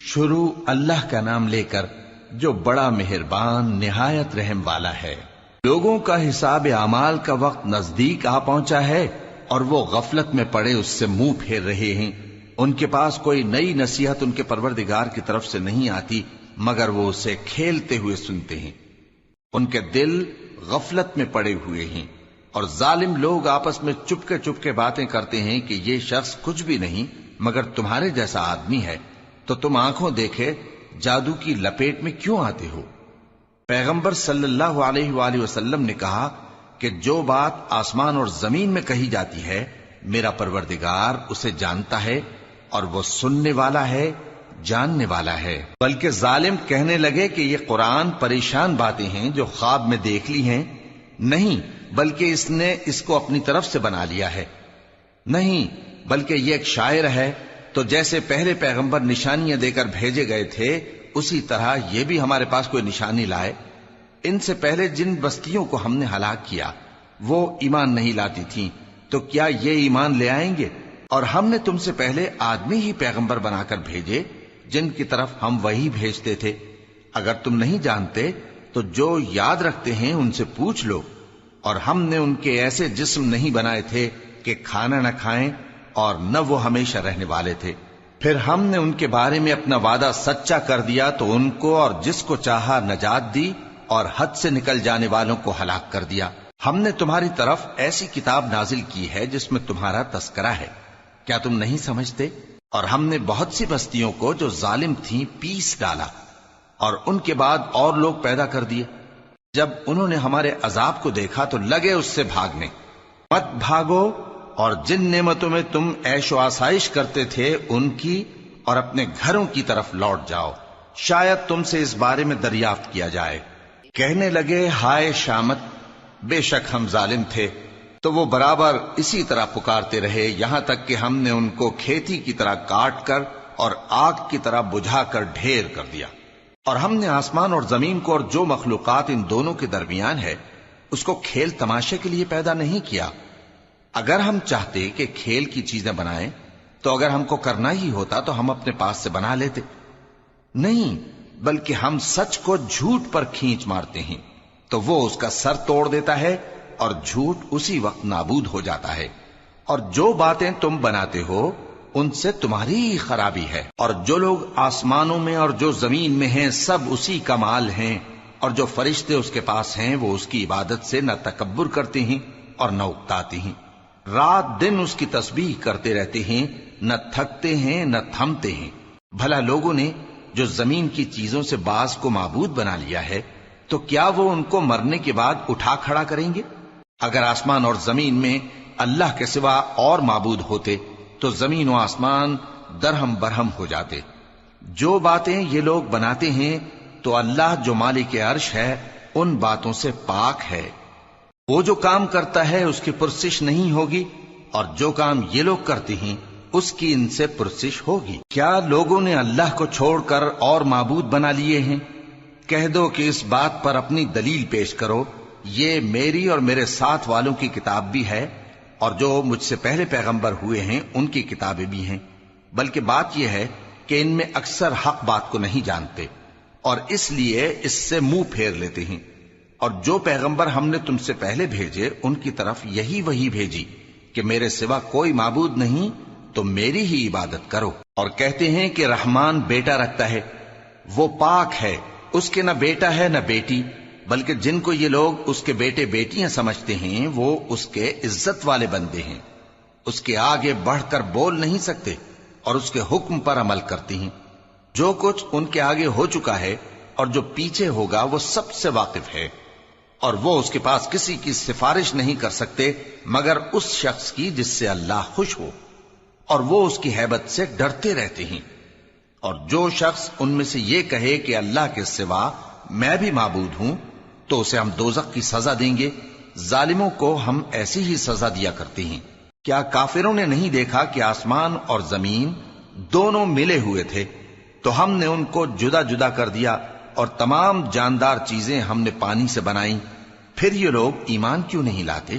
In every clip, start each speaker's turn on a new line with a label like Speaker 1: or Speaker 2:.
Speaker 1: شروع اللہ کا نام لے کر جو بڑا مہربان نہایت رحم والا ہے۔ لوگوں کا حساب اعمال کا وقت نزدیک آ پہنچا ہے اور وہ غفلت میں پڑے اس سے منہ پھیر رہے ہیں۔ ان کے پاس کوئی نئی نصیحت ان کے پروردگار کی طرف سے نہیں آتی مگر وہ اسے کھیلتے ہوئے سنتے ہیں۔ ان کے دل غفلت میں پڑے ہوئے ہیں اور ظالم لوگ آپس میں چپکے باتیں کرتے ہیں کہ یہ شخص کچھ بھی نہیں مگر تمہارے جیسا آدمی ہے، تو تم آنکھوں دیکھے جادو کی لپیٹ میں کیوں آتے ہو؟ پیغمبر صلی اللہ علیہ وآلہ وسلم نے کہا کہ جو بات آسمان اور زمین میں کہی جاتی ہے میرا پروردگار اسے جانتا ہے اور وہ سننے والا ہے، جاننے والا ہے۔ بلکہ ظالم کہنے لگے کہ یہ قرآن پریشان باتیں ہیں جو خواب میں دیکھ لی ہیں، نہیں بلکہ اس نے اس کو اپنی طرف سے بنا لیا ہے، نہیں بلکہ یہ ایک شاعر ہے۔ تو جیسے پہلے پیغمبر نشانیاں دے کر بھیجے گئے تھے اسی طرح یہ بھی ہمارے پاس کوئی نشانی لائے۔ ان سے پہلے جن بستیوں کو ہم نے ہلاک کیا وہ ایمان نہیں لاتی تھیں، تو کیا یہ ایمان لے آئیں گے؟ اور ہم نے تم سے پہلے آدمی ہی پیغمبر بنا کر بھیجے جن کی طرف ہم وہی بھیجتے تھے۔ اگر تم نہیں جانتے تو جو یاد رکھتے ہیں ان سے پوچھ لو۔ اور ہم نے ان کے ایسے جسم نہیں بنائے تھے کہ کھانا نہ کھائیں اور نہ وہ ہمیشہ رہنے والے تھے۔ پھر ہم نے ان کے بارے میں اپنا وعدہ سچا کر دیا تو ان کو اور جس کو چاہا نجات دی اور حد سے نکل جانے والوں کو ہلاک کر دیا۔ ہم نے تمہاری طرف ایسی کتاب نازل کی ہے جس میں تمہارا تذکرہ ہے، کیا تم نہیں سمجھتے؟ اور ہم نے بہت سی بستیوں کو جو ظالم تھیں پیس ڈالا اور ان کے بعد اور لوگ پیدا کر دیے۔ جب انہوں نے ہمارے عذاب کو دیکھا تو لگے اس سے بھاگنے۔ مت بھاگو اور جن نعمتوں میں تم عیش و آسائش کرتے تھے ان کی اور اپنے گھروں کی طرف لوٹ جاؤ، شاید تم سے اس بارے میں دریافت کیا جائے۔ کہنے لگے ہائے شامت، بے شک ہم ظالم تھے۔ تو وہ برابر اسی طرح پکارتے رہے یہاں تک کہ ہم نے ان کو کھیتی کی طرح کاٹ کر اور آگ کی طرح بجھا کر ڈھیر کر دیا۔ اور ہم نے آسمان اور زمین کو اور جو مخلوقات ان دونوں کے درمیان ہے اس کو کھیل تماشے کے لیے پیدا نہیں کیا۔ اگر ہم چاہتے کہ کھیل کی چیزیں بنائیں تو اگر ہم کو کرنا ہی ہوتا تو ہم اپنے پاس سے بنا لیتے، نہیں بلکہ ہم سچ کو جھوٹ پر کھینچ مارتے ہیں تو وہ اس کا سر توڑ دیتا ہے اور جھوٹ اسی وقت نابود ہو جاتا ہے۔ اور جو باتیں تم بناتے ہو ان سے تمہاری ہی خرابی ہے۔ اور جو لوگ آسمانوں میں اور جو زمین میں ہیں سب اسی کا مال ہیں، اور جو فرشتے اس کے پاس ہیں وہ اس کی عبادت سے نہ تکبر کرتے ہیں اور نہ اکتاتے ہیں، رات دن اس کی تسبیح کرتے رہتے ہیں، نہ تھکتے ہیں نہ تھمتے ہیں۔ بھلا لوگوں نے جو زمین کی چیزوں سے بعض کو معبود بنا لیا ہے تو کیا وہ ان کو مرنے کے بعد اٹھا کھڑا کریں گے؟ اگر آسمان اور زمین میں اللہ کے سوا اور معبود ہوتے تو زمین و آسمان درہم برہم ہو جاتے۔ جو باتیں یہ لوگ بناتے ہیں تو اللہ جو مالک عرش ہے ان باتوں سے پاک ہے۔ وہ جو کام کرتا ہے اس کی پرسش نہیں ہوگی، اور جو کام یہ لوگ کرتے ہیں اس کی ان سے پرسش ہوگی۔ کیا لوگوں نے اللہ کو چھوڑ کر اور معبود بنا لیے ہیں؟ کہہ دو کہ اس بات پر اپنی دلیل پیش کرو، یہ میری اور میرے ساتھ والوں کی کتاب بھی ہے اور جو مجھ سے پہلے پیغمبر ہوئے ہیں ان کی کتابیں بھی ہیں۔ بلکہ بات یہ ہے کہ ان میں اکثر حق بات کو نہیں جانتے اور اس لیے اس سے منہ پھیر لیتے ہیں۔ اور جو پیغمبر ہم نے تم سے پہلے بھیجے ان کی طرف یہی وحی بھیجی کہ میرے سوا کوئی معبود نہیں تو میری ہی عبادت کرو۔ اور کہتے ہیں کہ رحمان بیٹا رکھتا ہے، وہ پاک ہے، اس کے نہ بیٹا ہے نہ بیٹی، بلکہ جن کو یہ لوگ اس کے بیٹے بیٹیاں سمجھتے ہیں وہ اس کے عزت والے بندے ہیں، اس کے آگے بڑھ کر بول نہیں سکتے اور اس کے حکم پر عمل کرتے ہیں۔ جو کچھ ان کے آگے ہو چکا ہے اور جو پیچھے ہوگا وہ سب سے واقف ہے، اور وہ اس کے پاس کسی کی سفارش نہیں کر سکتے مگر اس شخص کی جس سے اللہ خوش ہو، اور وہ اس کی ہیبت سے ڈرتے رہتے ہیں۔ اور جو شخص ان میں سے یہ کہے کہ اللہ کے سوا میں بھی معبود ہوں تو اسے ہم دوزخ کی سزا دیں گے، ظالموں کو ہم ایسی ہی سزا دیا کرتے ہیں۔ کیا کافروں نے نہیں دیکھا کہ آسمان اور زمین دونوں ملے ہوئے تھے تو ہم نے ان کو جدا جدا کر دیا اور تمام جاندار چیزیں ہم نے پانی سے بنائیں، پھر یہ لوگ ایمان کیوں نہیں لاتے؟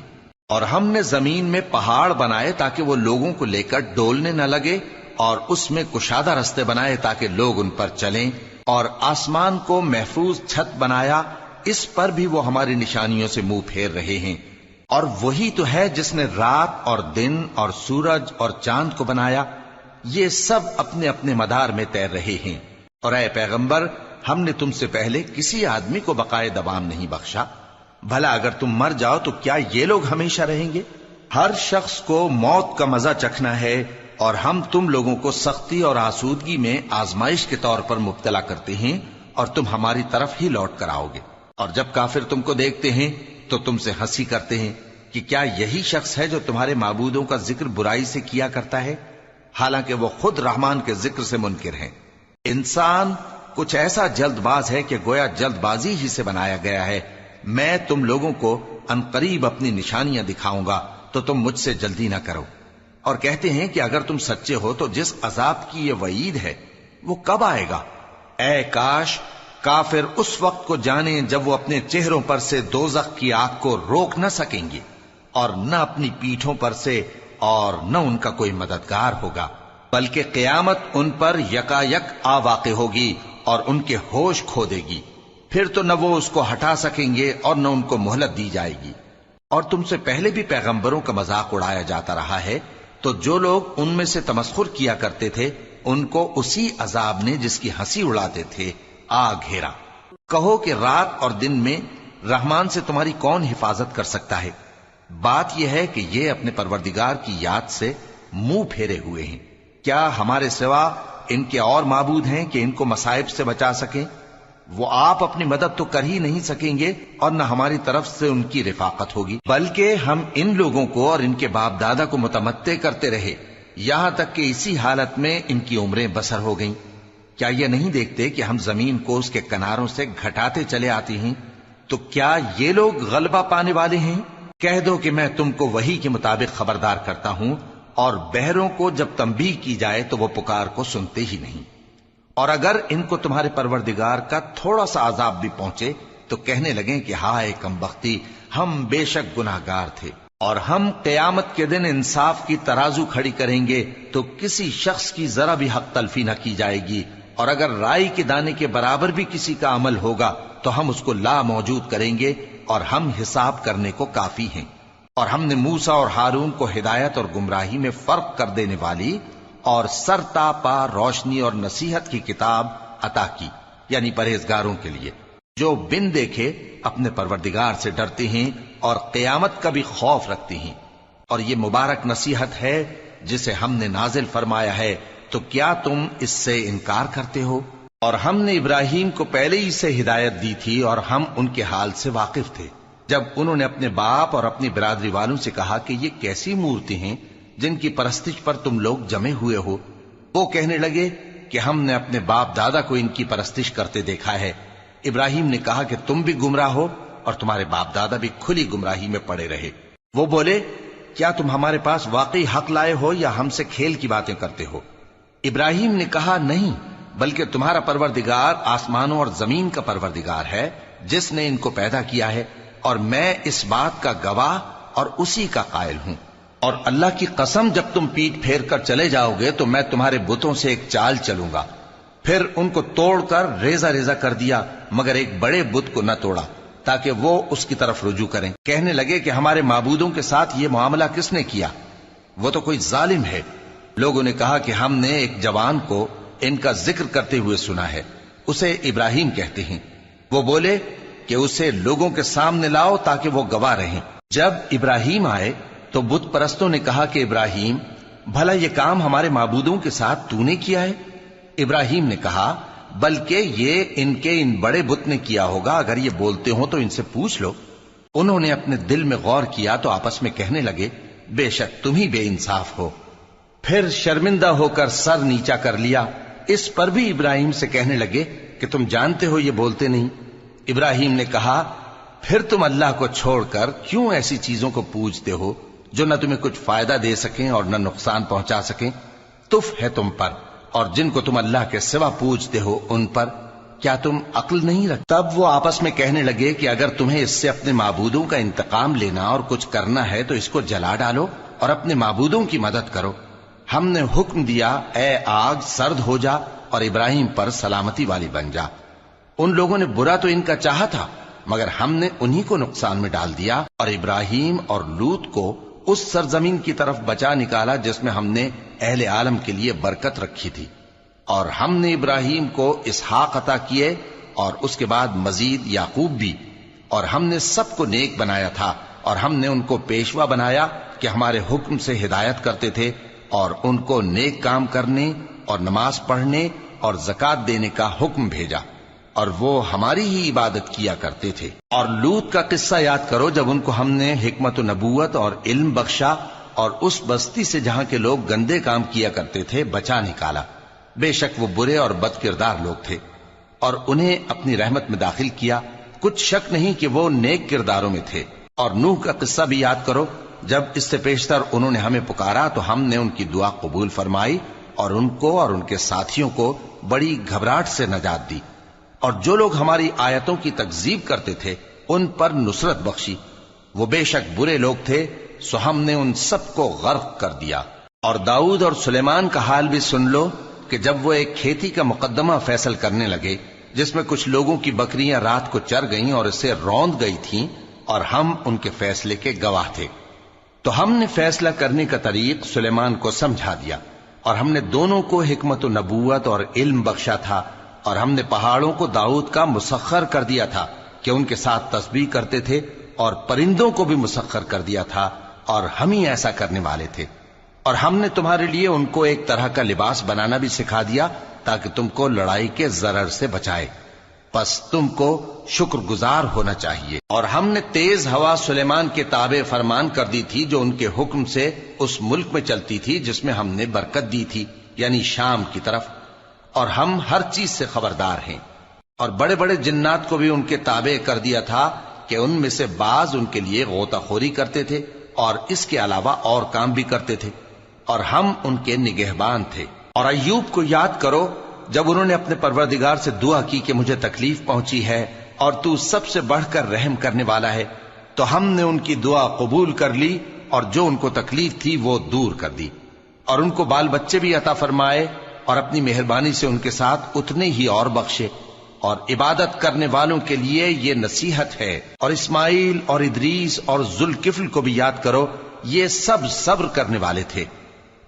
Speaker 1: اور ہم نے زمین میں پہاڑ بنائے تاکہ وہ لوگوں کو لے کر ڈولنے نہ لگے اور اس میں کشادہ رستے بنائے تاکہ لوگ ان پر چلیں، اور آسمان کو محفوظ چھت بنایا، اس پر بھی وہ ہماری نشانیوں سے منہ پھیر رہے ہیں۔ اور وہی تو ہے جس نے رات اور دن اور سورج اور چاند کو بنایا، یہ سب اپنے اپنے مدار میں تیر رہے ہیں۔ اور اے پیغمبر، ہم نے تم سے پہلے کسی آدمی کو بقائے دوام نہیں بخشا، بھلا اگر تم مر جاؤ تو کیا یہ لوگ ہمیشہ رہیں گے؟ ہر شخص کو موت کا مزہ چکھنا ہے، اور ہم تم لوگوں کو سختی اور آسودگی میں آزمائش کے طور پر مبتلا کرتے ہیں، اور تم ہماری طرف ہی لوٹ کر آؤ گے۔ اور جب کافر تم کو دیکھتے ہیں تو تم سے ہنسی کرتے ہیں کہ کیا یہی شخص ہے جو تمہارے معبودوں کا ذکر برائی سے کیا کرتا ہے، حالانکہ وہ خود رحمان کے ذکر سے منکر ہیں۔ انسان کچھ ایسا جلد باز ہے کہ گویا جلد بازی ہی سے بنایا گیا ہے۔ میں تم لوگوں کو عنقریب اپنی نشانیاں دکھاؤں گا تو تم مجھ سے جلدی نہ کرو۔ اور کہتے ہیں کہ اگر تم سچے ہو تو جس عذاب کی یہ وعید ہے وہ کب آئے گا؟ اے کاش کافر اس وقت کو جانیں جب وہ اپنے چہروں پر سے دوزخ کی آگ کو روک نہ سکیں گے، اور نہ اپنی پیٹھوں پر سے، اور نہ ان کا کوئی مددگار ہوگا، بلکہ قیامت ان پر یکا یک آ واقع ہوگی اور ان کے ہوش کھو دے گی، پھر تو نہ وہ اس کو ہٹا سکیں گے اور نہ ان کو مہلت دی جائے گی۔ اور تم سے پہلے بھی پیغمبروں کا مذاق اڑایا جاتا رہا ہے، تو جو لوگ ان میں سے تمسخر کیا کرتے تھے ان کو اسی عذاب نے جس کی ہنسی اڑاتے تھے آ گھیرا۔ کہو کہ رات اور دن میں رحمان سے تمہاری کون حفاظت کر سکتا ہے؟ بات یہ ہے کہ یہ اپنے پروردگار کی یاد سے منہ پھیرے ہوئے ہیں۔ کیا ہمارے سوا ان کے اور معبود ہیں کہ ان کو مصائب سے بچا سکیں؟ وہ آپ اپنی مدد تو کر ہی نہیں سکیں گے، اور نہ ہماری طرف سے ان کی رفاقت ہوگی، بلکہ ہم ان لوگوں کو اور ان کے باپ دادا کو متمتع کرتے رہے، یہاں تک کہ اسی حالت میں ان کی عمریں بسر ہو گئیں۔ کیا یہ نہیں دیکھتے کہ ہم زمین کو اس کے کناروں سے گھٹاتے چلے آتے ہیں؟ تو کیا یہ لوگ غلبہ پانے والے ہیں؟ کہہ دو کہ میں تم کو وحی کے مطابق خبردار کرتا ہوں، اور بہروں کو جب تنبیہ کی جائے تو وہ پکار کو سنتے ہی نہیں۔ اور اگر ان کو تمہارے پروردگار کا تھوڑا سا عذاب بھی پہنچے تو کہنے لگیں کہ ہائے کم بختی، ہم بے شک گناہگار تھے۔ اور ہم قیامت کے دن انصاف کی ترازو کھڑی کریں گے تو کسی شخص کی ذرا بھی حق تلفی نہ کی جائے گی، اور اگر رائی کے دانے کے برابر بھی کسی کا عمل ہوگا تو ہم اس کو لا موجود کریں گے، اور ہم حساب کرنے کو کافی ہیں۔ اور ہم نے موسیٰ اور ہارون کو ہدایت اور گمراہی میں فرق کر دینے والی اور سر تا پا روشنی اور نصیحت کی کتاب عطا کی، یعنی پرہیزگاروں کے لیے جو بن دیکھے اپنے پروردگار سے ڈرتے ہیں اور قیامت کا بھی خوف رکھتے ہیں۔ اور یہ مبارک نصیحت ہے جسے ہم نے نازل فرمایا ہے، تو کیا تم اس سے انکار کرتے ہو؟ اور ہم نے ابراہیم کو پہلے ہی سے ہدایت دی تھی، اور ہم ان کے حال سے واقف تھے جب انہوں نے اپنے باپ اور اپنی برادری والوں سے کہا کہ یہ کیسی مورتی ہیں جن کی پرستش پر تم لوگ جمے ہوئے ہو۔ وہ کہنے لگے کہ ہم نے اپنے باپ دادا کو ان کی پرستش کرتے دیکھا ہے۔ ابراہیم نے کہا کہ تم بھی گمراہ ہو اور تمہارے باپ دادا بھی کھلی گمراہی میں پڑے رہے۔ وہ بولے کیا تم ہمارے پاس واقعی حق لائے ہو یا ہم سے کھیل کی باتیں کرتے ہو؟ ابراہیم نے کہا نہیں، بلکہ تمہارا پروردگار آسمانوں اور زمین کا پروردگار ہے جس نے ان کو پیدا کیا ہے، اور میں اس بات کا گواہ اور اسی کا قائل ہوں۔ اور اللہ کی قسم جب تم پیٹ پھیر کر چلے جاؤ گے تو میں تمہارے بتوں سے ایک چال چلوں گا۔ پھر ان کو توڑ کر ریزہ ریزہ کر دیا، مگر ایک بڑے بت کو نہ توڑا تاکہ وہ اس کی طرف رجوع کریں۔ کہنے لگے کہ ہمارے معبودوں کے ساتھ یہ معاملہ کس نے کیا؟ وہ تو کوئی ظالم ہے۔ لوگوں نے کہا کہ ہم نے ایک جوان کو ان کا ذکر کرتے ہوئے سنا ہے، اسے ابراہیم کہتے ہیں۔ وہ بولے کہ اسے لوگوں کے سامنے لاؤ تاکہ وہ گواہ رہیں۔ جب ابراہیم آئے تو بت پرستوں نے کہا کہ ابراہیم، بھلا یہ کام ہمارے معبودوں کے ساتھ تو نے کیا ہے؟ ابراہیم نے کہا بلکہ یہ ان بڑے بت نے کیا ہوگا، اگر یہ بولتے ہوں تو ان سے پوچھ لو۔ انہوں نے اپنے دل میں غور کیا تو آپس میں کہنے لگے بے شک تم ہی بے انصاف ہو۔ پھر شرمندہ ہو کر سر نیچا کر لیا۔ اس پر بھی ابراہیم سے کہنے لگے کہ تم جانتے ہو یہ بولتے نہیں۔ ابراہیم نے کہا پھر تم اللہ کو چھوڑ کر کیوں ایسی چیزوں کو پوجتے ہو جو نہ تمہیں کچھ فائدہ دے سکیں اور نہ نقصان پہنچا سکیں؟ تف ہے تم پر اور جن کو تم اللہ کے سوا پوجتے ہو ان پر، کیا تم عقل نہیں رکھتے؟ تب وہ آپس میں کہنے لگے کہ اگر تمہیں اس سے اپنے معبودوں کا انتقام لینا اور کچھ کرنا ہے تو اس کو جلا ڈالو اور اپنے معبودوں کی مدد کرو۔ ہم نے حکم دیا اے آگ سرد ہو جا اور ابراہیم پر سلامتی والی بن جا۔ ان لوگوں نے برا تو ان کا چاہا تھا، مگر ہم نے انہی کو نقصان میں ڈال دیا اور ابراہیم اور لوط کو اس سرزمین کی طرف بچا نکالا جس میں ہم نے اہل عالم کے لیے برکت رکھی تھی۔ اور ہم نے ابراہیم کو اسحاق عطا کیے اور اس کے بعد مزید یعقوب بھی، اور ہم نے سب کو نیک بنایا تھا، اور ہم نے ان کو پیشوا بنایا کہ ہمارے حکم سے ہدایت کرتے تھے، اور ان کو نیک کام کرنے اور نماز پڑھنے اور زکات دینے کا حکم بھیجا، اور وہ ہماری ہی عبادت کیا کرتے تھے۔ اور لوط کا قصہ یاد کرو جب ان کو ہم نے حکمت و نبوت اور علم بخشا اور اس بستی سے جہاں کے لوگ گندے کام کیا کرتے تھے بچا نکالا۔ بے شک وہ برے اور بد کردار لوگ تھے، اور انہیں اپنی رحمت میں داخل کیا، کچھ شک نہیں کہ وہ نیک کرداروں میں تھے۔ اور نوح کا قصہ بھی یاد کرو، جب اس سے پیشتر انہوں نے ہمیں پکارا تو ہم نے ان کی دعا قبول فرمائی اور ان کو اور ان کے ساتھیوں کو بڑی گھبراہٹ سے نجات دی، اور جو لوگ ہماری آیتوں کی تکذیب کرتے تھے ان پر نصرت بخشی۔ وہ بے شک برے لوگ تھے، سو ہم نے ان سب کو غرق کر دیا۔ اور داؤد اور سلیمان کا حال بھی سن لو کہ جب وہ ایک کھیتی کا مقدمہ فیصل کرنے لگے جس میں کچھ لوگوں کی بکریاں رات کو چر گئیں اور اسے روند گئی تھیں، اور ہم ان کے فیصلے کے گواہ تھے، تو ہم نے فیصلہ کرنے کا طریق سلیمان کو سمجھا دیا، اور ہم نے دونوں کو حکمت و نبوت اور علم بخشا تھا، اور ہم نے پہاڑوں کو داؤد کا مسخر کر دیا تھا کہ ان کے ساتھ تسبیح کرتے تھے، اور پرندوں کو بھی مسخر کر دیا تھا، اور ہم ہی ایسا کرنے والے تھے۔ اور ہم نے تمہارے لیے ان کو ایک طرح کا لباس بنانا بھی سکھا دیا تاکہ تم کو لڑائی کے ضرر سے بچائے، پس تم کو شکر گزار ہونا چاہیے۔ اور ہم نے تیز ہوا سلیمان کے تابع فرمان کر دی تھی جو ان کے حکم سے اس ملک میں چلتی تھی جس میں ہم نے برکت دی تھی، یعنی شام کی طرف، اور ہم ہر چیز سے خبردار ہیں۔ اور بڑے بڑے جنات کو بھی ان کے تابع کر دیا تھا کہ ان میں سے بعض ان کے لیے غوطہ خوری کرتے تھے اور اس کے علاوہ اور کام بھی کرتے تھے، اور ہم ان کے نگہبان تھے۔ اور ایوب کو یاد کرو جب انہوں نے اپنے پروردگار سے دعا کی کہ مجھے تکلیف پہنچی ہے اور تو سب سے بڑھ کر رحم کرنے والا ہے، تو ہم نے ان کی دعا قبول کر لی اور جو ان کو تکلیف تھی وہ دور کر دی، اور ان کو بال بچے بھی عطا فرمائے، اور اپنی مہربانی سے ان کے ساتھ اتنے ہی اور بخشے۔ اور عبادت کرنے والوں کے لیے یہ نصیحت ہے۔ اور اسماعیل اور ادریس اور ذوالکفل کو بھی یاد کرو، یہ سب صبر کرنے والے تھے،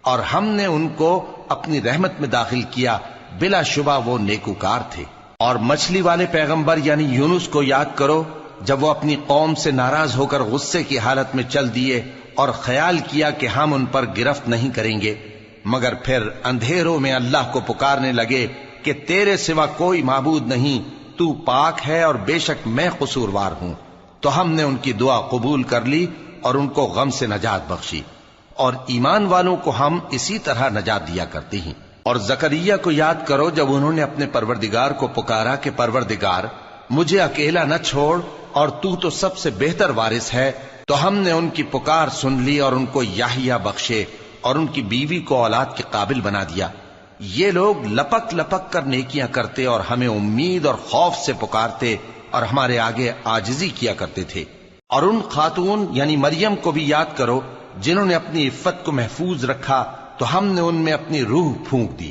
Speaker 1: اور ہم نے ان کو اپنی رحمت میں داخل کیا، بلا شبہ وہ نیکوکار تھے۔ اور مچھلی والے پیغمبر یعنی یونس کو یاد کرو جب وہ اپنی قوم سے ناراض ہو کر غصے کی حالت میں چل دیے اور خیال کیا کہ ہم ان پر گرفت نہیں کریں گے، مگر پھر اندھیروں میں اللہ کو پکارنے لگے کہ تیرے سوا کوئی معبود نہیں، تو پاک ہے اور بے شک میں قصوروار ہوں، تو ہم نے ان کی دعا قبول کر لی اور ان کو غم سے نجات بخشی۔ اور ایمان والوں کو ہم اسی طرح نجات دیا کرتے ہیں۔ اور زکریا کو یاد کرو جب انہوں نے اپنے پروردگار کو پکارا کہ پروردگار مجھے اکیلا نہ چھوڑ اور تو سب سے بہتر وارث ہے، تو ہم نے ان کی پکار سن لی اور ان کو یحییٰ بخشے اور ان کی بیوی کو اولاد کے قابل بنا دیا۔ یہ لوگ لپک لپک کر نیکیاں کرتے اور ہمیں امید اور خوف سے پکارتے اور ہمارے آگے عاجزی کیا کرتے تھے۔ اور ان خاتون یعنی مریم کو بھی یاد کرو جنہوں نے اپنی عفت کو محفوظ رکھا، تو ہم نے ان میں اپنی روح پھونک دی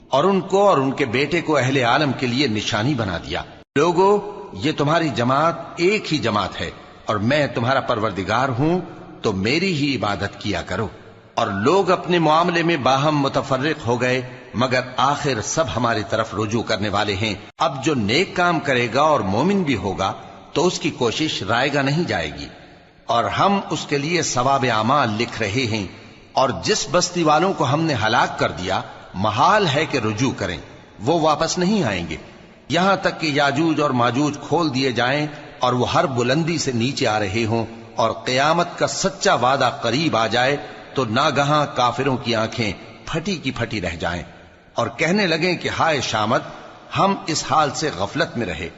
Speaker 1: اور ان کو اور ان کے بیٹے کو اہل عالم کے لیے نشانی بنا دیا۔ لوگو، یہ تمہاری جماعت ایک ہی جماعت ہے اور میں تمہارا پروردگار ہوں، تو میری ہی عبادت کیا کرو۔ اور لوگ اپنے معاملے میں باہم متفرق ہو گئے، مگر آخر سب ہماری طرف رجوع کرنے والے ہیں۔ اب جو نیک کام کرے گا اور مومن بھی ہوگا تو اس کی کوشش رائے گا نہیں جائے گی، اور ہم اس کے لیے ثواب اعمال لکھ رہے ہیں۔ اور جس بستی والوں کو ہم نے ہلاک کر دیا، محال ہے کہ رجوع کریں، وہ واپس نہیں آئیں گے، یہاں تک کہ یاجوج اور ماجوج کھول دیے جائیں اور وہ ہر بلندی سے نیچے آ رہے ہوں، اور قیامت کا سچا وعدہ قریب آ جائے تو ناگہاں کافروں کی آنکھیں پھٹی کی پھٹی رہ جائیں اور کہنے لگیں کہ ہائے شامت، ہم اس حال سے غفلت میں رہے،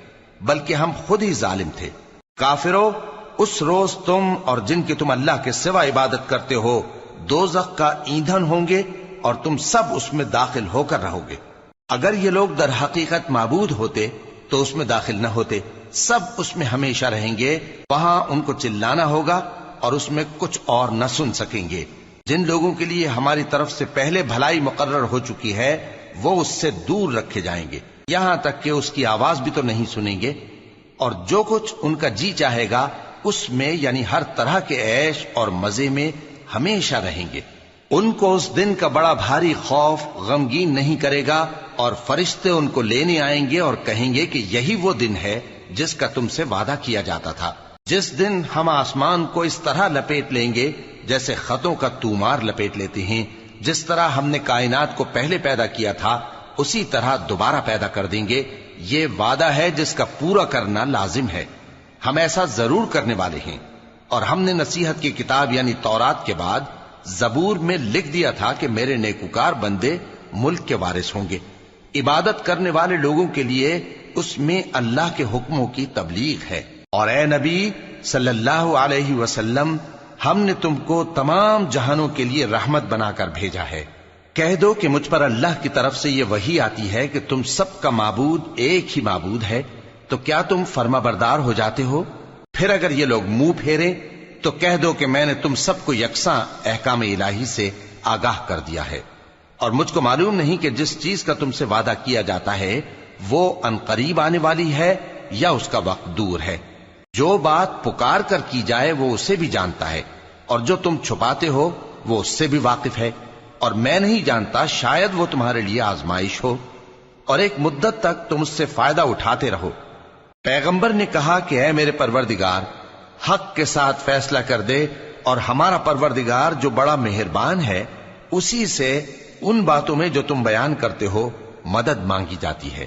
Speaker 1: بلکہ ہم خود ہی ظالم تھے۔ کافروں، اس روز تم اور جن کی تم اللہ کے سوا عبادت کرتے ہو دوزخ کا ایندھن ہوں گے اور تم سب اس میں داخل ہو کر رہو گے۔ اگر یہ لوگ در حقیقت معبود ہوتے تو اس میں داخل نہ ہوتے، سب اس میں ہمیشہ رہیں گے، وہاں ان کو چلانا ہوگا اور اس میں کچھ اور نہ سن سکیں گے۔ جن لوگوں کے لیے ہماری طرف سے پہلے بھلائی مقرر ہو چکی ہے وہ اس سے دور رکھے جائیں گے، یہاں تک کہ اس کی آواز بھی تو نہیں سنیں گے، اور جو کچھ ان کا جی چاہے گا اس میں یعنی ہر طرح کے عیش اور مزے میں ہمیشہ رہیں گے۔ ان کو اس دن کا بڑا بھاری خوف غمگین نہیں کرے گا، اور فرشتے ان کو لینے آئیں گے اور کہیں گے کہ یہی وہ دن ہے جس کا تم سے وعدہ کیا جاتا تھا، جس دن ہم آسمان کو اس طرح لپیٹ لیں گے جیسے خطوں کا تومار لپیٹ لیتے ہیں، جس طرح ہم نے کائنات کو پہلے پیدا کیا تھا اسی طرح دوبارہ پیدا کر دیں گے۔ یہ وعدہ ہے جس کا پورا کرنا لازم ہے، ہم ایسا ضرور کرنے والے ہیں۔ اور ہم نے نصیحت کی کتاب یعنی تورات کے بعد زبور میں لکھ دیا تھا کہ میرے نیکوکار بندے ملک کے وارث ہوں گے۔ عبادت کرنے والے لوگوں کے لیے اس میں اللہ کے حکموں کی تبلیغ ہے۔ اور اے نبی صلی اللہ علیہ وسلم، ہم نے تم کو تمام جہانوں کے لیے رحمت بنا کر بھیجا ہے۔ کہہ دو کہ مجھ پر اللہ کی طرف سے یہ وحی آتی ہے کہ تم سب کا معبود ایک ہی معبود ہے، تو کیا تم فرما بردار ہو جاتے ہو؟ پھر اگر یہ لوگ منہ پھیریں تو کہہ دو کہ میں نے تم سب کو یکساں احکام الہی سے آگاہ کر دیا ہے، اور مجھ کو معلوم نہیں کہ جس چیز کا تم سے وعدہ کیا جاتا ہے وہ عنقریب آنے والی ہے یا اس کا وقت دور ہے۔ جو بات پکار کر کی جائے وہ اسے بھی جانتا ہے، اور جو تم چھپاتے ہو وہ اس سے بھی واقف ہے، اور میں نہیں جانتا شاید وہ تمہارے لیے آزمائش ہو، اور ایک مدت تک تم اس سے فائدہ اٹھاتے رہو۔ پیغمبر نے کہا کہ اے میرے پروردگار، حق کے ساتھ فیصلہ کر دے، اور ہمارا پروردگار جو بڑا مہربان ہے اسی سے ان باتوں میں جو تم بیان کرتے ہو مدد مانگی جاتی ہے۔